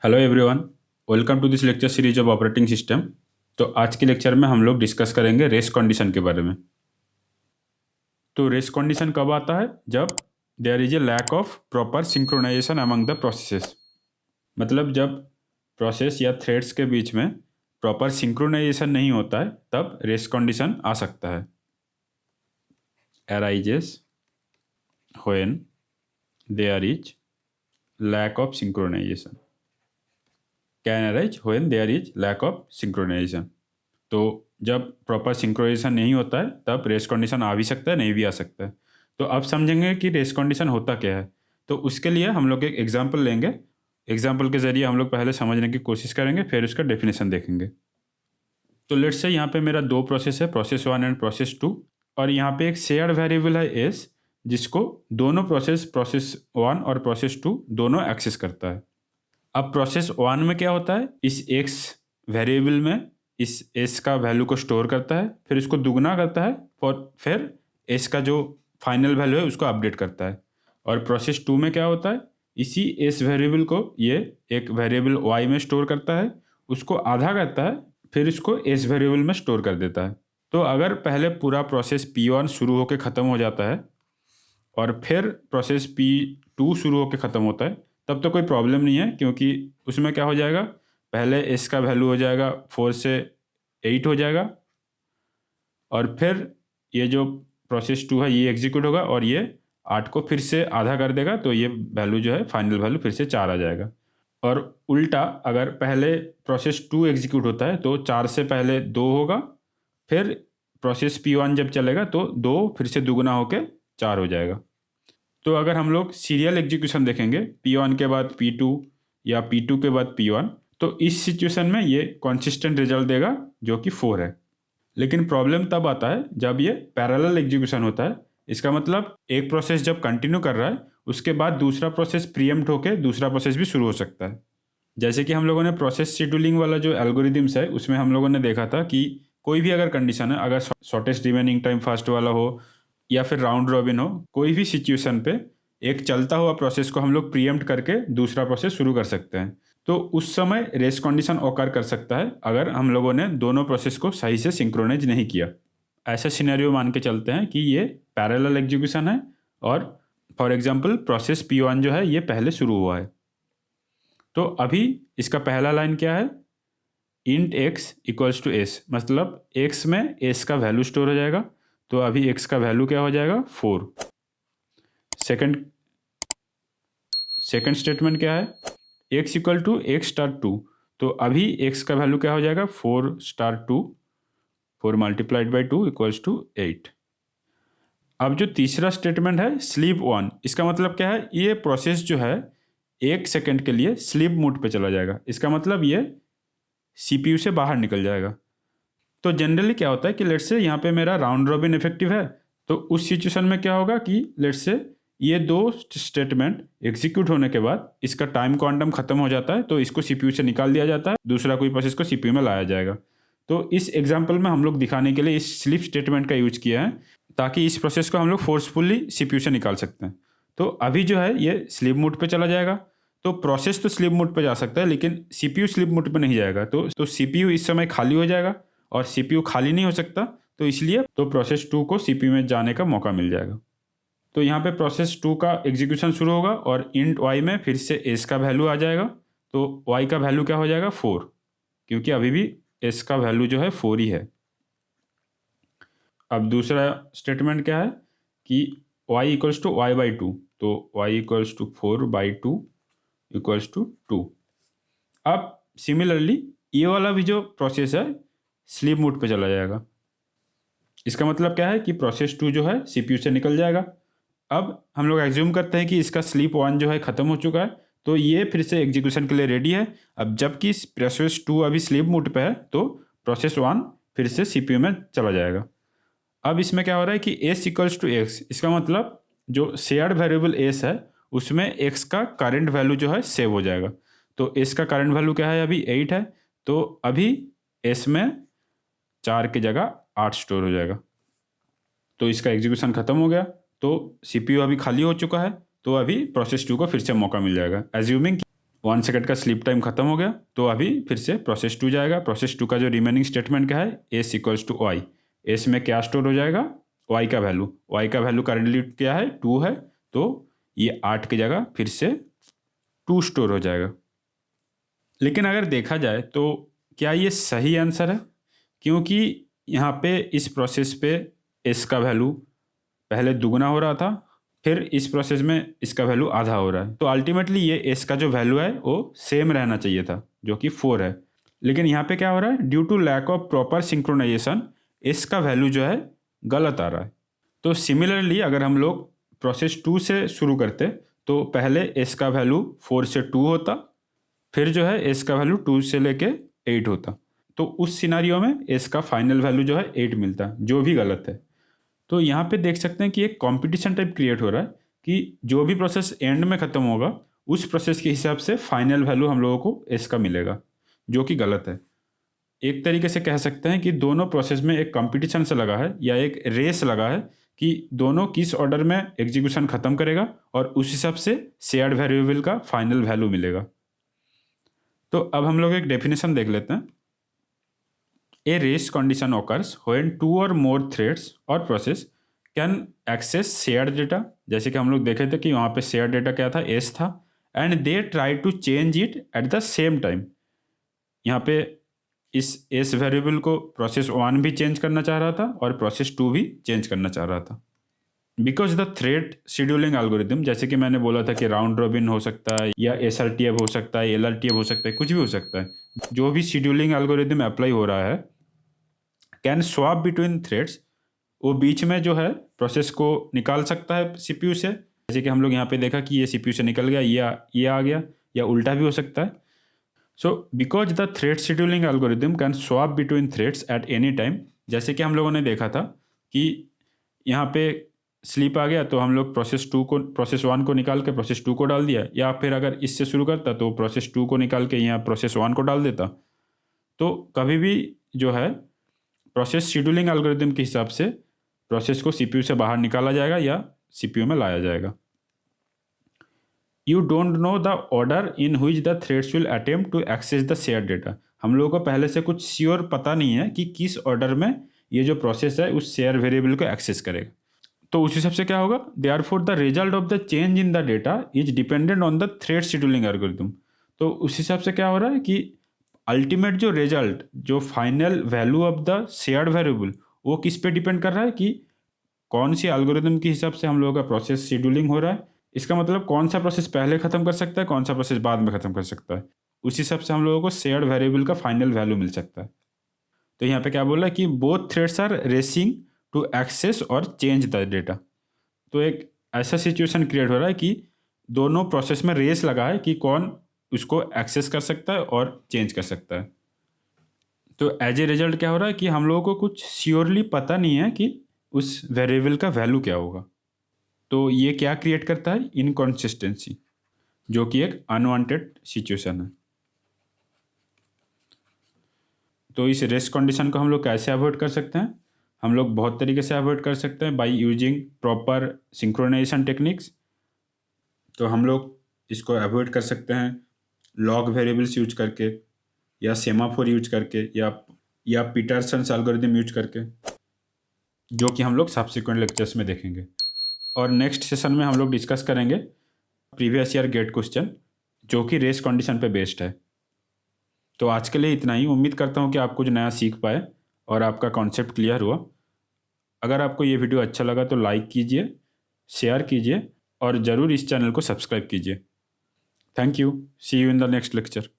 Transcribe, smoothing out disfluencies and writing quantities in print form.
Hello everyone, welcome to this lecture series of operating system. तो आज के lecture में हम लोग डिस्कस करेंगे रेस कंडीशन के बारे में। तो रेस कंडीशन कब आता है? जब there is a lack of proper synchronization among the processes. मतलब जब प्रोसेस या थ्रेड्स के बीच में प्रॉपर सिंक्रोनाइजेशन नहीं होता है, तब रेस कंडीशन आ सकता है। arises when there is lack of synchronization, can arise when there is lack of synchronization. तो जब प्रॉपर सिंक्रोनाइजेशन नहीं होता है तब रेस कंडीशन आ भी सकता है, नहीं भी आ सकता है। तो अब समझेंगे कि रेस कंडीशन होता क्या है। तो उसके लिए हम लोग एक एग्जांपल लेंगे। एग्जांपल के ज़रिए हम लोग पहले समझने की कोशिश करेंगे, फिर उसका डेफिनेशन देखेंगे। तो लेट्स से यहाँ पे मेरा दो प्रोसेस है, प्रोसेस 1 एंड प्रोसेस 2, और यहाँ पे एक शेयर्ड वेरिएबल है एस, जिसको दोनों प्रोसेस 1 और प्रोसेस 2 दोनों एक्सेस करता है। अब प्रोसेस 1 में क्या होता है, इस एक्स वेरिएबल में इस एस का वैल्यू को स्टोर करता है, फिर इसको दुगना करता है और फिर एस का जो फाइनल वैल्यू है उसको अपडेट करता है। और प्रोसेस 2 में क्या होता है, इसी एस वेरिएबल को ये एक वेरिएबल वाई में स्टोर करता है, उसको आधा करता है, फिर इसको एस वेरिएबल में स्टोर कर देता है। तो अगर पहले पूरा प्रोसेस P1 शुरू होकर ख़त्म हो जाता है और फिर प्रोसेस P2 शुरू होकर ख़त्म होता है, तब तो कोई प्रॉब्लम नहीं है, क्योंकि उसमें क्या हो जाएगा, पहले एस का वैल्यू हो जाएगा 4 से 8 हो जाएगा, और फिर ये जो प्रोसेस 2 है ये एग्जीक्यूट होगा और ये 8 को फिर से आधा कर देगा, तो ये वैल्यू जो है फाइनल वैल्यू फिर से 4 आ जाएगा। और उल्टा अगर पहले प्रोसेस 2 एग्जीक्यूट होता है तो 4 से पहले 2 होगा, फिर प्रोसेस P1 जब चलेगा तो 2 फिर से दुगुना होकर 4 हो जाएगा। तो अगर हम लोग सीरियल एग्जीक्यूशन देखेंगे, P1 के बाद P2 या P2 के बाद P1, तो इस सिचुएशन में ये कॉन्सिस्टेंट रिजल्ट देगा जो कि 4 है। लेकिन प्रॉब्लम तब आता है जब ये पैरेलल एग्जीक्यूशन होता है। इसका मतलब एक प्रोसेस जब कंटिन्यू कर रहा है, उसके बाद दूसरा प्रोसेस प्रीएम्प्ट होकर दूसरा प्रोसेस भी शुरू हो सकता है। जैसे कि हम लोगों ने प्रोसेस शेड्यूलिंग वाला जो एल्गोरिदम्स है उसमें हम लोगों ने देखा था कि कोई भी अगर कंडीशन है, अगर शॉर्टेस्ट रिमेनिंग टाइम फर्स्ट वाला हो या फिर राउंड रॉबिन हो, कोई भी सिचुएशन पे एक चलता हुआ प्रोसेस को हम लोग प्रीएम्प्ट करके दूसरा प्रोसेस शुरू कर सकते हैं। तो उस समय रेस कंडीशन ओकर कर सकता है अगर हम लोगों ने दोनों प्रोसेस को सही से सिंक्रोनाइज नहीं किया। ऐसा सिनेरियो मान के चलते हैं कि ये पैरेलल एग्जीक्यूशन है और फॉर एग्जांपल प्रोसेस P1 जो है ये पहले शुरू हुआ है। तो अभी इसका पहला लाइन क्या है, int x equals to s, मतलब एक्स में एस का वैल्यू स्टोर हो जाएगा। तो अभी एक्स का वैल्यू क्या हो जाएगा, 4। सेकंड स्टेटमेंट क्या है, x equal to x star 2, तो अभी एक्स का वैल्यू क्या हो जाएगा, 4 star 2, 4 multiplied by 2 equals to 8। अब जो तीसरा स्टेटमेंट है स्लीप 1, इसका मतलब क्या है, ये प्रोसेस जो है 1 सेकेंड के लिए स्लीप मोड पे चला जाएगा। इसका मतलब ये CPU से बाहर निकल जाएगा। तो जनरली क्या होता है कि लेट्स से यहाँ पे मेरा राउंड रॉबिन इफेक्टिव है, तो उस सिचुएशन में क्या होगा कि लेट्स से ये दो स्टेटमेंट एग्जीक्यूट होने के बाद इसका टाइम क्वांटम खत्म हो जाता है, तो इसको CPU से निकाल दिया जाता है, दूसरा कोई प्रोसेस को CPU में लाया जाएगा। तो इस एग्जाम्पल में हम लोग दिखाने के लिए इस स्लीप स्टेटमेंट का यूज किया है, ताकि इस प्रोसेस को हम लोग फोर्सफुली CPU से निकाल सकते हैं। तो अभी जो है ये स्लीप मोड पे चला जाएगा। तो प्रोसेस तो स्लीप मोड पे जा सकता है, लेकिन CPU स्लीप मोड पे नहीं जाएगा। तो CPU इस समय खाली हो जाएगा, और CPU खाली नहीं हो सकता, तो इसलिए तो प्रोसेस 2 को CPU में जाने का मौका मिल जाएगा। तो यहाँ पे प्रोसेस 2 का एग्जीक्यूशन शुरू होगा और इंट y में फिर से s का वैल्यू आ जाएगा। तो y का वैल्यू क्या हो जाएगा, 4, क्योंकि अभी भी s का वैल्यू जो है 4 ही है। अब दूसरा स्टेटमेंट क्या है कि y equals to y by 2, तो y equals to 4 by 2 equals to 2। अब सिमिलरली ये वाला भी जो प्रोसेस है स्लीप मोड पे चला जाएगा। इसका मतलब क्या है कि प्रोसेस 2 जो है CPU से निकल जाएगा। अब हम लोग एज्यूम करते हैं कि इसका स्लीप 1 जो है ख़त्म हो चुका है, तो ये फिर से एग्जीक्यूशन के लिए रेडी है। अब जबकि प्रोसेस 2 अभी स्लीप मोड पे है, तो प्रोसेस 1 फिर से CPU में चला जाएगा। अब इसमें क्या हो रहा है कि s इक्वल्स टू एक्स, इसका मतलब जो शेयर्ड वेरिएबल s है उसमें x का करंट वैल्यू जो है सेव हो जाएगा। तो s का करंट वैल्यू क्या है, अभी 8 है, तो अभी s में 4 की जगह 8 स्टोर हो जाएगा। तो इसका एग्जीक्यूशन खत्म हो गया, तो CPU अभी खाली हो चुका है, तो अभी प्रोसेस 2 को फिर से मौका मिल जाएगा। एज्यूमिंग 1 सेकंड का स्लीप टाइम खत्म हो गया, तो अभी फिर से प्रोसेस 2 जाएगा। प्रोसेस 2 का जो रिमेनिंग स्टेटमेंट क्या है, s equals to y. S में क्या स्टोर हो जाएगा, वाई का वैल्यू। वाई का वैल्यू करंटली क्या है, 2 है, तो ये 8 की जगह फिर से 2 स्टोर हो जाएगा। लेकिन अगर देखा जाए तो क्या ये सही आंसर है, क्योंकि यहाँ पे इस प्रोसेस पे एस का वैल्यू पहले दुगना हो रहा था, फिर इस प्रोसेस में इसका वैल्यू आधा हो रहा है, तो अल्टीमेटली ये एस का जो वैल्यू है वो सेम रहना चाहिए था, जो कि 4 है। लेकिन यहाँ पे क्या हो रहा है, due to lack of proper synchronization s का वैल्यू जो है गलत आ रहा है। तो सिमिलरली अगर हम लोग प्रोसेस 2 से शुरू करते तो पहले एस का वैल्यू 4 से 2 होता, फिर जो है एस का वैल्यू 2 से लेके 8 होता, तो उस सिनारियो में एस का फाइनल वैल्यू जो है 8 मिलता, जो भी गलत है। तो यहाँ पे देख सकते हैं कि एक कंपटीशन टाइप क्रिएट हो रहा है कि जो भी प्रोसेस एंड में ख़त्म होगा उस प्रोसेस के हिसाब से फाइनल वैल्यू हम लोगों को एस का मिलेगा, जो कि गलत है। एक तरीके से कह सकते हैं कि दोनों प्रोसेस में एक कंपटीशन से लगा है या एक रेस लगा है कि दोनों किस ऑर्डर में एग्जीक्यूशन ख़त्म करेगा और उस हिसाब से शेयर्ड वेरिएबल का फाइनल वैल्यू मिलेगा। तो अब हम लोग एक डेफिनेशन देख लेते हैं। A race condition occurs when two or more threads or process can access shared data। जैसे कि हम लोग देखे थे कि वहाँ पे shared data क्या था, S था, and they try to change it at the same time। यहाँ पे इस S वेरिएबल को प्रोसेस 1 भी चेंज करना चाह रहा था और प्रोसेस 2 भी चेंज करना चाह रहा था। Because the thread scheduling algorithm, जैसे कि मैंने बोला था कि राउंड रॉबिन हो सकता है या SRTF हो सकता है, LRTF हो सकता है, कुछ भी हो सकता है। जो भी शेड्यूलिंग एल्गोरिदम अप्लाई हो रहा है कैन स्वैप बिटवीन थ्रेड्स, वो बीच में जो है प्रोसेस को निकाल सकता है CPU से। जैसे कि हम लोग यहाँ पे देखा कि ये CPU से निकल गया या ये आ गया, या उल्टा भी हो सकता है। So because the thread scheduling algorithm can swap between threads at any time. जैसे कि हम लोगों ने देखा था कि यहाँ पे स्लीप आ गया तो हम लोग प्रोसेस 1 को निकाल के प्रोसेस 2 को डाल दिया, या फिर अगर इससे शुरू करता तो प्रोसेस 2 को निकाल के यहाँ प्रोसेस 1 को डाल देता। तो कभी भी जो है प्रोसेस शेड्यूलिंग एल्गोरिदम के हिसाब से प्रोसेस को CPU से बाहर निकाला जाएगा या CPU में लाया जाएगा। You don't know the order in which the threads will attempt to access the share data. हम लोगों को पहले से कुछ श्योर पता नहीं है कि किस ऑर्डर में ये जो प्रोसेस है उस शेयर वेरिएबल को एक्सेस करेगा। तो उस हिसाब से क्या होगा, therefore the result of the change in the data is dependent on the thread scheduling algorithm. तो उस हिसाब से क्या हो रहा है कि अल्टीमेट जो रिजल्ट, जो final value of the shared variable, वो किस पे डिपेंड कर रहा है कि कौन सी एल्गोरिदम के हिसाब से हम लोगों का प्रोसेस शेड्यूलिंग हो रहा है। इसका मतलब कौन सा प्रोसेस पहले ख़त्म कर सकता है, कौन सा प्रोसेस बाद में ख़त्म कर सकता है, उस हिसाब से हम लोगों को शेयर्ड वेरिएबल का फाइनल वैल्यू मिल सकता है। तो यहाँ पे क्या बोल रहा है कि both threads are racing to access और चेंज द डेटा। तो एक ऐसा सिचुएशन क्रिएट हो रहा है कि दोनों प्रोसेस में रेस लगा है कि कौन उसको एक्सेस कर सकता है और चेंज कर सकता है। तो एज ए रिजल्ट क्या हो रहा है कि हम लोगों को कुछ श्योरली पता नहीं है कि उस वेरिएबल का वैल्यू क्या होगा। तो ये क्या क्रिएट करता है, इनकॉन्सिस्टेंसी, जो कि एक अनवांटेड सिचुएशन है। तो इस रेस कंडीशन को हम लोग कैसे अवॉइड कर सकते हैं, हम लोग बहुत तरीके से अवॉइड कर सकते हैं by using proper synchronization techniques. तो हम लोग इसको अवॉइड कर सकते हैं लॉग वेरिएबल्स यूज करके, या सेमाफोर यूज करके, या पीटरसन्स एल्गोरिथम यूज करके, जो कि हम लोग सब्सिक्वेंट लेक्चर्स में देखेंगे। और नेक्स्ट सेशन में हम लोग डिस्कस करेंगे प्रीवियस ईयर गेट क्वेश्चन, जो कि रेस कंडीशन पे बेस्ड है। तो आज के लिए इतना ही। उम्मीद करता हूँ कि आप कुछ नया सीख पाए और आपका कॉन्सेप्ट क्लियर हुआ। अगर आपको ये वीडियो अच्छा लगा तो लाइक कीजिए, शेयर कीजिए और ज़रूर इस चैनल को सब्सक्राइब कीजिए। Thank you. See you in the next lecture.